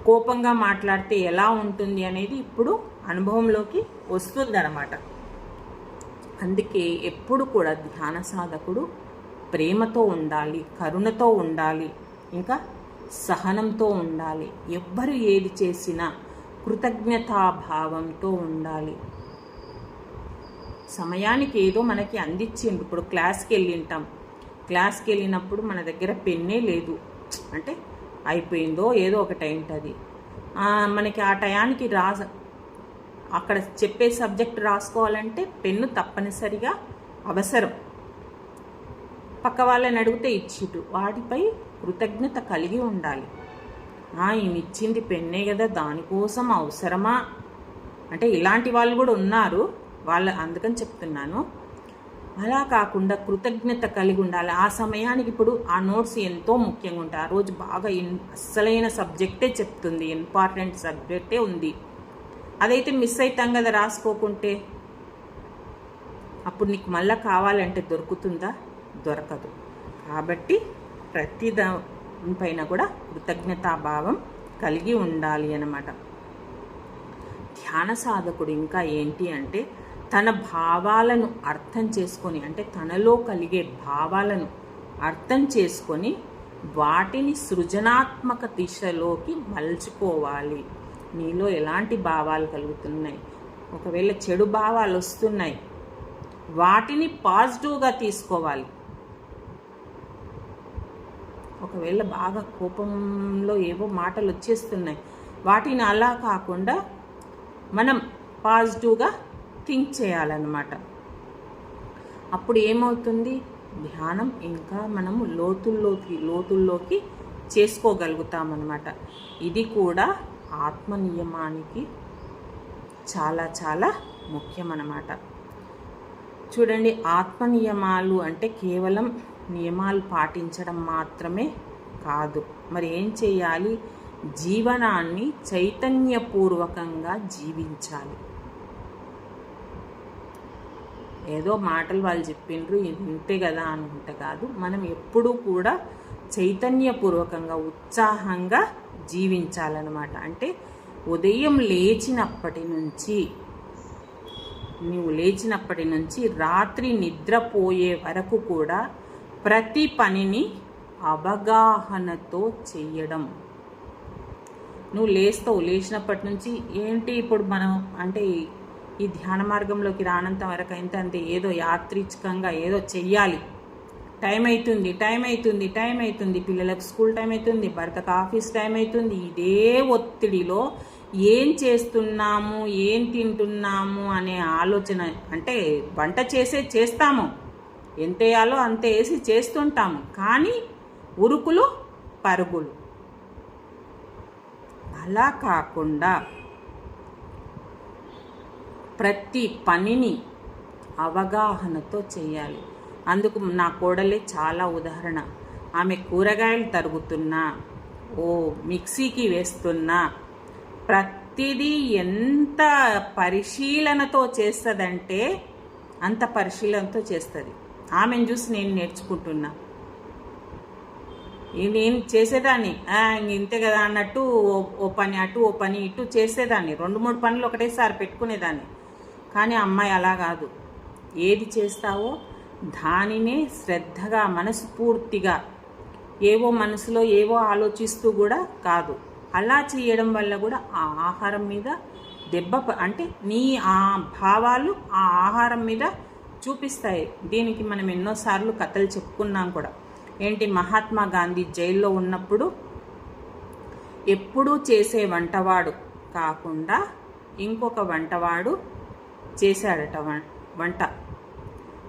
కోపంగా మాట్లాడితే ఎలా ఉంటుంది అనేది ఇప్పుడు అనుభవంలోకి వస్తుందన్నమాట. అందుకే ఎప్పుడు కూడా ధ్యాన సాధకుడు ప్రేమతో ఉండాలి, కరుణతో ఉండాలి, ఇంకా సహనంతో ఉండాలి. ఎవ్వరు ఏది చేసినా కృతజ్ఞతాభావంతో ఉండాలి. సమయానికి ఏదో మనకి అందించిండు. ఇప్పుడు క్లాస్కి వెళ్ళినప్పుడు మన దగ్గర పెన్నే లేదు అంటే అయిపోయిందో ఏదో ఒకటి అయింటుంది. మనకి ఆ టయానికి అక్కడ చెప్పే సబ్జెక్ట్ రాసుకోవాలంటే పెన్ను తప్పనిసరిగా అవసరం. పక్క వాళ్ళని అడిగితే ఇచ్చిటు, వాటిపై కృతజ్ఞత కలిగి ఉండాలి. ఈయన ఇచ్చింది పెన్నే కదా, దానికోసం అవసరమా అంటే ఇలాంటి వాళ్ళు కూడా ఉన్నారు, అందుకని చెప్తున్నాను. అలా కాకుండా కృతజ్ఞత కలిగి ఉండాలి. ఆ సమయానికి ఇప్పుడు ఆ నోట్స్ ఎంతో ముఖ్యంగా ఉంటాయి. ఆ రోజు బాగా అస్సలైన సబ్జెక్టే చెప్తుంది, ఇంపార్టెంట్ సబ్జెక్టే ఉంది. అదైతే మిస్ అవుతాం కదా రాసుకోకుంటే. అప్పుడు నీకు మళ్ళీ కావాలంటే దొరుకుతుందా? దొరకదు. కాబట్టి ప్రతి దానిపైన కూడా కృతజ్ఞతాభావం కలిగి ఉండాలి అన్నమాట. ధ్యాన సాధకుడు ఇంకా ఏంటి అంటే తన భావాలను అర్థం చేసుకొని, అంటే తనలో కలిగే భావాలను అర్థం చేసుకొని వాటిని సృజనాత్మక దిశలోకి మలుచుకోవాలి. నీలో ఎలాంటి భావాలు కలుగుతున్నాయి. ఒకవేళ చెడు భావాలు వస్తున్నాయి, వాటిని పాజిటివ్గా తీసుకోవాలి. ఒకవేళ బాగా కోపంలో ఏవో మాటలు వచ్చేస్తున్నాయి, వాటిని అలా కాకుండా మనం పాజిటివ్గా థింక్ చేయాలన్నమాట. అప్పుడు ఏమవుతుంది, ధ్యానం ఇంకా మనము లోతుల్లోకి చేసుకోగలుగుతామన్నమాట. ఇది కూడా ఆత్మ నియమానికి చాలా చాలా ముఖ్యమన్నమాట. చూడండి, ఆత్మ నియమాలు అంటే కేవలం నియమాలు పాటించడం మాత్రమే కాదు. మరి ఏం చేయాలి? జీవనాన్ని చైతన్యపూర్వకంగా జీవించాలి. ఏదో మాటలు వాళ్ళు చెప్పిండ్రు ఇంతే కదా అనుకుంటే కాదు, మనం ఎప్పుడూ కూడా చైతన్యపూర్వకంగా ఉత్సాహంగా జీవించాలన్నమాట. అంటే ఉదయం లేచినప్పటి నుంచి రాత్రి నిద్రపోయే వరకు కూడా ప్రతి పనిని అవగాహనతో చెయ్యడం. నువ్వు లేచినప్పటి నుంచి ఏంటి ఇప్పుడు మనం అంటే ఈ ధ్యాన మార్గంలోకి రానంత వరకు అంతే ఏదో యాత్రికంగా ఏదో చెయ్యాలి. టైం అవుతుంది, పిల్లలకు స్కూల్ టైం అవుతుంది, భర్తకు ఆఫీస్ టైం అవుతుంది. ఇదే ఒత్తిడిలో ఏం చేస్తున్నాము, ఏం తింటున్నాము అనే ఆలోచన. అంటే వంట చేస్తాము, ఎంత వేయాలో అంత వేసి చేస్తుంటాము, కానీ ఉరుకులు పరుగులు. అలా కాకుండా ప్రతి పనిని అవగాహనతో చేయాలి. అందుకు నా కోడలే చాలా ఉదాహరణ. ఆమె కూరగాయలు తరుగుతున్నా, మిక్సీకి వేస్తున్నా, ప్రతిదీ ఎంత పరిశీలనతో చేస్తుందంటే అంత పరిశీలనతో చేస్తుంది. ఆమెను చూసి నేను నేర్చుకుంటున్నా. నేను చేసేదాన్ని ఇంతే కదా అన్నట్టు ఓ పని అటు ఓ పని ఇటు చేసేదాన్ని, 2-3 పనులు ఒకటేసారి పెట్టుకునేదాన్ని. కానీ అమ్మాయి అలా కాదు. ఏది చేస్తావో దానినే శ్రద్ధగా మనస్ఫూర్తిగా మనసులో ఏవో ఆలోచిస్తూ కూడా కాదు. అలా చేయడం వల్ల కూడా ఆ ఆహారం మీద అంటే నీ ఆ భావాలు ఆ ఆహారం మీద చూపిస్తాయి. దీనికి మనం ఎన్నోసార్లు కథలు చెప్పుకున్నాం కూడా. ఏంటి, మహాత్మా గాంధీ జైల్లో ఉన్నప్పుడు ఎప్పుడూ చేసే వంటవాడు కాకుండా ఇంకొక వంటవాడు చేశాడట వంట.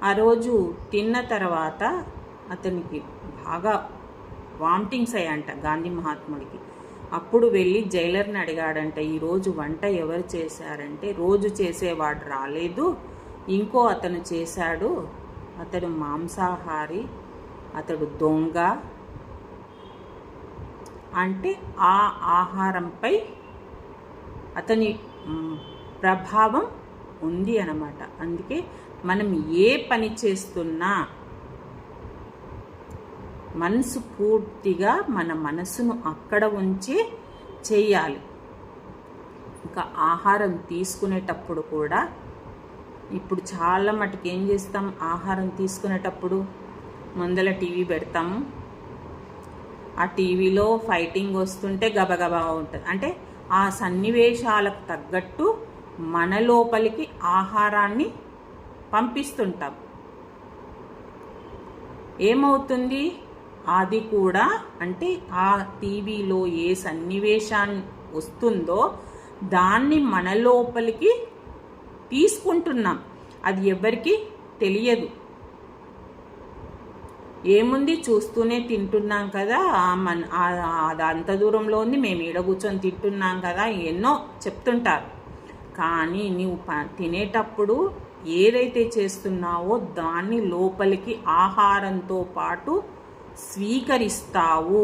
ఆ రోజు తిన్న తర్వాత అతనికి బాగా వామిటింగ్స్ అయ్యాయంట గాంధీ మహాత్ముడికి. అప్పుడు వెళ్ళి జైలర్ని అడిగాడంట, ఈరోజు వంట ఎవరు చేశారంటే, రోజు చేసేవాడు రాలేదు, ఇంకో అతను చేశాడు, అతడు మాంసాహారి, అతడు దొంగ. అంటే ఆ ఆహారంపై అతని ప్రభావం ఉంది అన్నమాట. అందుకే మనం ఏ పని చేస్తున్నా మనసు పూర్తిగా మన మనసును అక్కడ ఉంచి చేయాలి. ఇంకా ఆహారం తీసుకునేటప్పుడు కూడా ఇప్పుడు చాలా మటుకు ఏం చేస్తాం, ఆహారం తీసుకునేటప్పుడు ముందల టీవీ పెడతాము, ఆ టీవీలో ఫైటింగ్ వస్తుంటే గబగబా ఉంటుంది. అంటే ఆ సన్నివేశాలకు తగ్గట్టు మన లోపలికి ఆహారాన్ని పంపిస్తుంటాం. ఏమవుతుంది, అది కూడా అంటే ఆ టీవీలో ఏ సన్నివేశాన్ని వస్తుందో దాన్ని మన లోపలికి తీసుకుంటున్నాం. అది ఎవరికి తెలియదు. ఏముంది, చూస్తూనే తింటున్నాం కదా, అది అంత దూరంలో ఉంది, మేము ఈడ కూర్చొని తింటున్నాం కదా, ఎన్నో చెప్తుంటారు. కానీ నీవు తినేటప్పుడు ఏదైతే చేస్తున్నావో దాన్ని లోపలికి ఆహారంతో పాటు స్వీకరిస్తావు.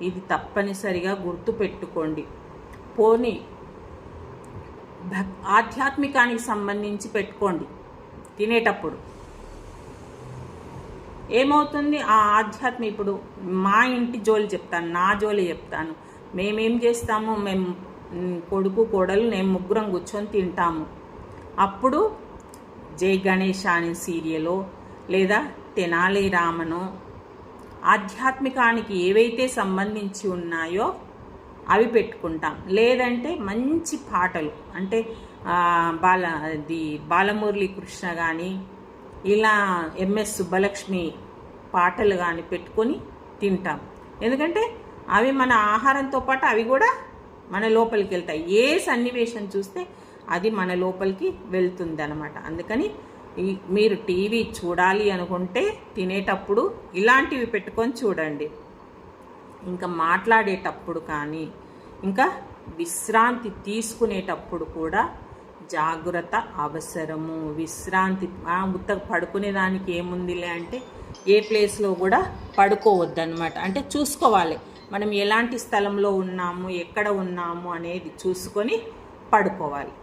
ఇది తప్పనిసరిగా గుర్తుపెట్టుకోండి. పోనీ ఆధ్యాత్మికానికి సంబంధించి పెట్టుకోండి. తినేటప్పుడు ఏమవుతుంది, ఆ ఆధ్యాత్మిక ఇప్పుడు మా ఇంటి జోలి చెప్తాను, నా జోలి చెప్తాను. మేమేం చేస్తాము, మేము కొడుకు కోడలు మేము ముగ్గురం కూర్చొని తింటాము. అప్పుడు జై గణేష్ అనే సీరియలో లేదా తెనాలి రామనో ఆధ్యాత్మికానికి ఏవైతే సంబంధించి ఉన్నాయో అవి పెట్టుకుంటాం. లేదంటే మంచి పాటలు అంటే బాలమురళీ కృష్ణ కానీ ఇలా ఎంఎస్ సుబ్బలక్ష్మి పాటలు కానీ పెట్టుకొని తింటాం. ఎందుకంటే అవి మన ఆహారంతో పాటు అవి కూడా మన లోపలికి వెళ్తాయి. ఏ సన్నివేశం చూస్తే అది మన లోపలికి వెళ్తుంది అన్నమాట. అందుకని మీరు టీవీ చూడాలి అనుకుంటే తినేటప్పుడు ఇలాంటివి పెట్టుకొని చూడండి. ఇంకా మాట్లాడేటప్పుడు కానీ ఇంకా విశ్రాంతి తీసుకునేటప్పుడు కూడా జాగ్రత్త అవసరము. విశ్రాంతి పడుకునేదానికి ఏముందిలే అంటే ఏ ప్లేస్లో కూడా పడుకోవద్దన్నమాట. అంటే చూసుకోవాలి మనం ఎలాంటి స్థలంలో ఉన్నాము, ఎక్కడ ఉన్నాము అనేది చూసుకొని పడుకోవాలి.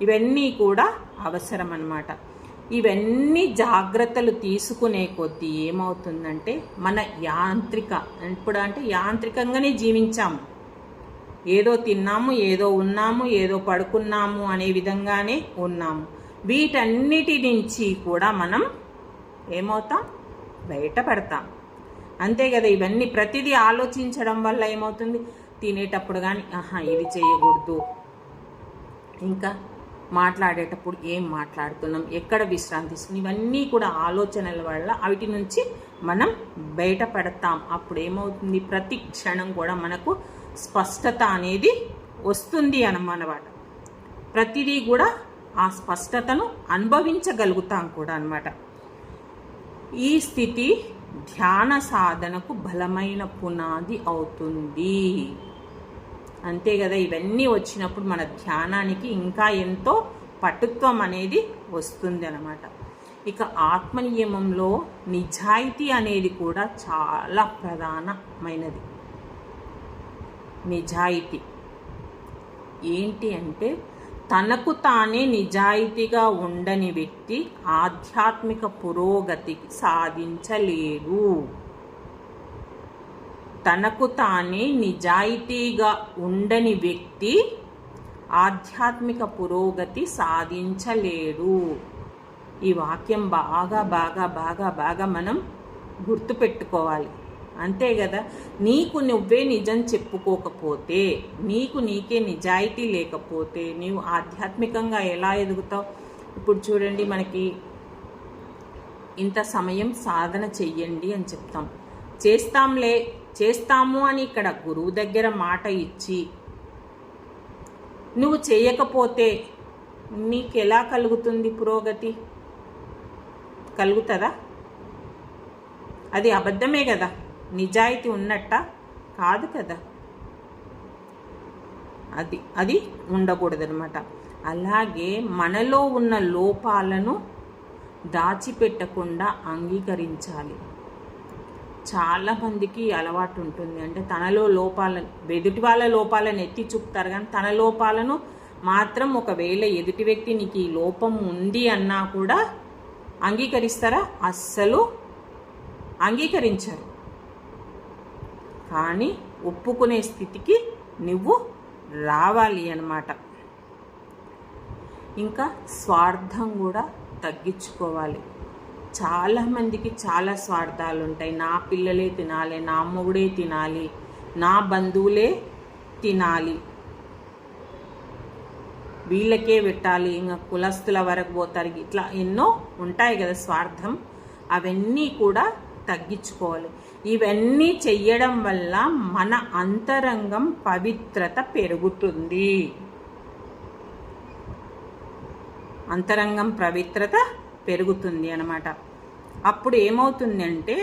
ఇవన్నీ కూడా అవసరం అన్నమాట. ఇవన్నీ జాగ్రత్తలు తీసుకునే కొద్దీ ఏమవుతుందంటే మన యాంత్రికంగానే జీవించాము. ఏదో తిన్నాము, ఏదో ఉన్నాము, ఏదో పడుకున్నాము అనే విధంగానే ఉన్నాము. వీటన్నిటి నుంచి కూడా మనం ఏమవుతాం, బయటపడతాం. అంతే కదా. ఇవన్నీ ప్రతిదీ ఆలోచించడం వల్ల ఏమవుతుంది, తినేటప్పుడు కానీ ఇది చేయకూడదు, ఇంకా మాట్లాడేటప్పుడు ఏం మాట్లాడుతున్నాం, ఎక్కడ విశ్రాంతిస్తున్నాం, ఇవన్నీ కూడా ఆలోచనల వల్ల వాటి నుంచి మనం బయటపడతాం. అప్పుడు ఏమవుతుంది, ప్రతి క్షణం కూడా మనకు స్పష్టత అనేది వస్తుంది అన్నమాట. ప్రతిదీ కూడా ఆ స్పష్టతను అనుభవించగలుగుతాం కూడా అన్నమాట. ఈ స్థితి ధ్యాన సాధనకు బలమైన పునాది అవుతుంది. అంతే కదా. ఇవన్నీ వచ్చినప్పుడు మన ధ్యానానికి ఇంకా ఎంతో పటుత్వం అనేది వస్తుంది అన్నమాట. ఇక ఆత్మనియమంలో నిజాయితీ అనేది కూడా చాలా ప్రధానమైనది. నిజాయితీ ఏంటి అంటే తనకు తానే నిజాయితీగా ఉండని వ్యక్తి ఆధ్యాత్మిక పురోగతికి సాధించలేడు. తనకు తానే నిజాయితీగా ఉండని వ్యక్తి ఆధ్యాత్మిక పురోగతి సాధించలేడు. ఈ వాక్యం బాగా బాగా బాగా బాగా మనం గుర్తుపెట్టుకోవాలి. అంతే కదా. నీకు నువ్వే నిజం చెప్పుకోకపోతే, నీకు నీకే నిజాయితీ లేకపోతే నీవు ఆధ్యాత్మికంగా ఎలా ఎదుగుతావు? ఇప్పుడు చూడండి, మనకి ఇంత సమయం సాధన చెయ్యండి అని చెప్తాం, చేస్తాము అని ఇక్కడ గురువు దగ్గర మాట ఇచ్చి నువ్వు చేయకపోతే నీకు ఎలా కలుగుతుంది పురోగతి? కలుగుతుందా? అది అబద్ధమే కదా. నిజాయితీ ఉన్నట్ట కాదు కదా. అది ఉండకూడదనమాట. అలాగే మనలో ఉన్న లోపాలను దాచిపెట్టకుండా అంగీకరించాలి. చాలామందికి అలవాటు ఉంటుంది, అంటే తనలో లోపాలను, ఎదుటి వాళ్ళ లోపాలను ఎత్తి చూపుతారు కానీ తన లోపాలను మాత్రం, ఒకవేళ ఎదుటి వ్యక్తి నీకు ఈ లోపం ఉంది అన్నా కూడా అంగీకరిస్తారా? అస్సలు అంగీకరించరు. కానీ ఒప్పుకునే స్థితికి నువ్వు రావాలి అన్నమాట. ఇంకా స్వార్థం కూడా తగ్గించుకోవాలి. చాలామందికి చాలా స్వార్థాలు ఉంటాయి. నా పిల్లలే తినాలి, నా మొగుడే తినాలి, నా బంధువులే తినాలి, వీళ్ళకే పెట్టాలి, ఇంకా కులస్తుల వరకు పోతారు, ఇట్లా ఎన్నో ఉంటాయి కదా స్వార్థం. అవన్నీ కూడా తగ్గించుకోవాలి. ఇవన్నీ చెయ్యడం వల్ల మన అంతరంగం పవిత్రత పెరుగుతుంది. అంతరంగం పవిత్రత పెరుగుతుంది అన్నమాట. అప్పుడు ఏమవుతుందంటే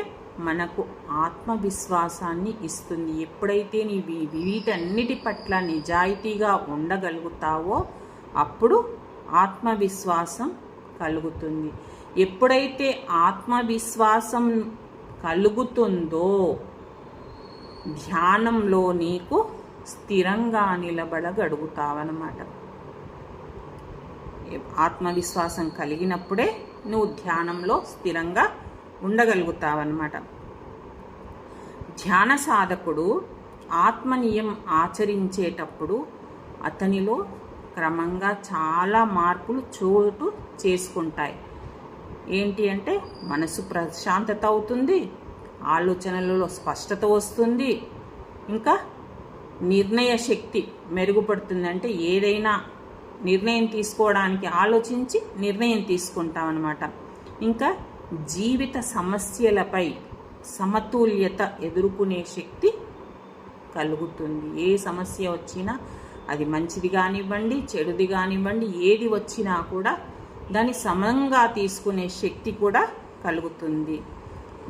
మనకు ఆత్మవిశ్వాసాన్ని ఇస్తుంది. ఎప్పుడైతే నీవు వీటన్నిటి పట్ల నిజాయితీగా ఉండగలుగుతావో అప్పుడు ఆత్మవిశ్వాసం కలుగుతుంది. ఎప్పుడైతే ఆత్మవిశ్వాసం కలుగుతుందో ధ్యానంలో నీకు స్థిరంగా నిలబడగలుగుతావన్నమాట. ఆత్మవిశ్వాసం కలిగినప్పుడే నువ్వు ధ్యానంలో స్థిరంగా ఉండగలుగుతావన్నమాట. ధ్యాన సాధకుడు ఆత్మనియం ఆచరించేటప్పుడు అతనిలో క్రమంగా చాలా మార్పులు చోటు చేసుకుంటాయి. ఏంటి అంటే మనసు ప్రశాంతత అవుతుంది, ఆలోచనలలో స్పష్టత వస్తుంది, ఇంకా నిర్ణయ శక్తి మెరుగుపడుతుందంటే ఏదైనా నిర్ణయం తీసుకోవడానికి ఆలోచించి నిర్ణయం తీసుకుంటాం అన్నమాట. ఇంకా జీవిత సమస్యలపై సమతుల్యత ఎదుర్కొనే శక్తి కలుగుతుంది. ఏ సమస్య వచ్చినా అది మంచిది కానివ్వండి, చెడుది కానివ్వండి, ఏది వచ్చినా కూడా దాన్ని సమంగా తీసుకునే శక్తి కూడా కలుగుతుంది.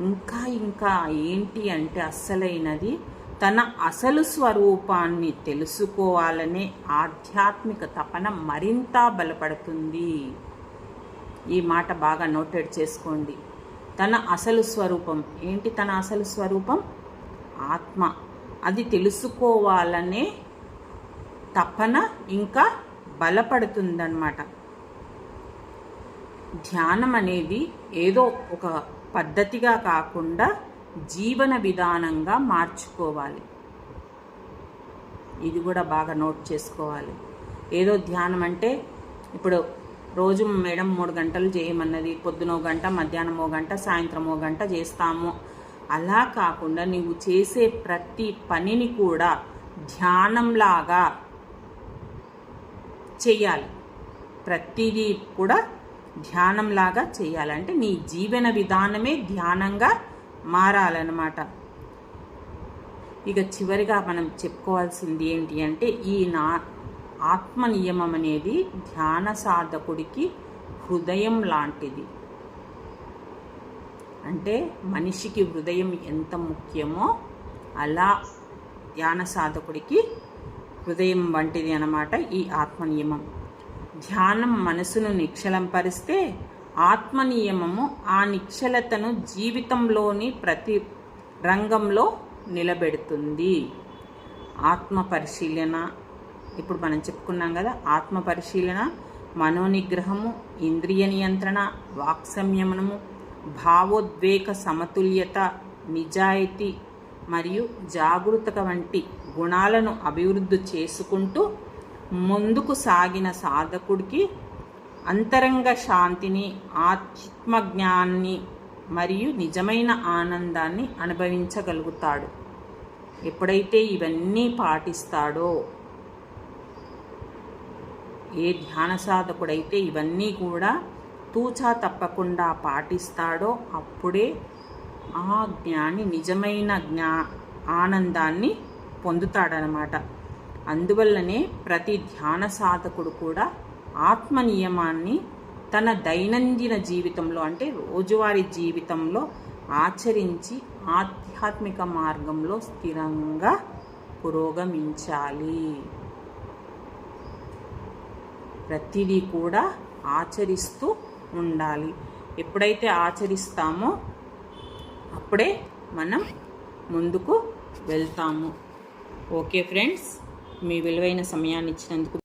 ఇంకా ఏంటి అంటే అస్సలైనది తన అసలు స్వరూపాన్ని తెలుసుకోవాలనే ఆధ్యాత్మిక తపన మరింత బలపడుతుంది. ఈ మాట బాగా నోటెడ్ చేసుకోండి. తన అసలు స్వరూపం ఏంటి? తన అసలు స్వరూపం ఆత్మ. అది తెలుసుకోవాలనే తపన ఇంకా బలపడుతుందన్నమాట. ధ్యానం అనేది ఏదో ఒక పద్ధతిగా కాకుండా జీవన విధానంగా మార్చుకోవాలి. ఇది కూడా బాగా నోట్ చేసుకోవాలి. ఏదో ధ్యానం అంటే ఇప్పుడు రోజు మేడం 3 గంటలు చేయమన్నది, పొద్దున 1 గంట, మధ్యాహ్నం 1 గంట, సాయంత్రం 1 గంట చేస్తాము. అలా కాకుండా నువ్వు చేసే ప్రతి పనిని కూడా ధ్యానంలాగా చెయ్యాలి. ప్రతిదీ కూడా ధ్యానంలాగా చేయాలంటే నీ జీవన విధానమే ధ్యానంగా మారాలన్నమాట. ఇక చివరిగా మనం చెప్పుకోవాల్సింది ఏంటి అంటే ఈ ఆత్మ నియమం అనేది ధ్యాన సాధకుడికి హృదయం లాంటిది. అంటే మనిషికి హృదయం ఎంత ముఖ్యమో అలా ధ్యాన సాధకుడికి హృదయం వంటిది అన్నమాట ఈ ఆత్మ నియమం. ధ్యానం మనసును నిశ్చలంపరిస్తే ఆత్మ నియమము ఆ నిశ్చలతను జీవితంలోని ప్రతి రంగంలో నిలబెడుతుంది. ఆత్మ పరిశీలన ఇప్పుడు మనం చెప్పుకున్నాం కదా. ఆత్మ పరిశీలన, మనోనిగ్రహము, ఇంద్రియ నియంత్రణ, వాక్ సంయమనము, భావోద్వేగ సమతుల్యత, నిజాయితీ మరియు జాగృతత వంటి గుణాలను అభివృద్ధి చేసుకుంటూ ముందుకు సాగిన సాధకుడికి అంతరంగ శాంతిని, ఆత్మజ్ఞానాన్ని మరియు నిజమైన ఆనందాన్ని అనుభవించగలుగుతాడు. ఎప్పుడైతే ఇవన్నీ పాటిస్తాడో, ఏ ధ్యాన సాధకుడైతే ఇవన్నీ కూడా తూచా తప్పకుండా పాటిస్తాడో అప్పుడే ఆ జ్ఞాని నిజమైన ఆనందాన్ని పొందుతాడనమాట. అందువల్లనే ప్రతి ధ్యాన సాధకుడు కూడా ఆత్మ నియమాన్ని తన దైనందిన జీవితంలో అంటే రోజువారీ జీవితంలో ఆచరించి ఆధ్యాత్మిక మార్గంలో స్థిరంగా పురోగమించాలి. ప్రతిదీ కూడా ఆచరిస్తూ ఉండాలి. ఎప్పుడైతే ఆచరిస్తామో అప్పుడే మనం ముందుకు వెళ్తాము. ఓకే ఫ్రెండ్స్, మీ విలువైన సమయాన్ని ఇచ్చినందుకు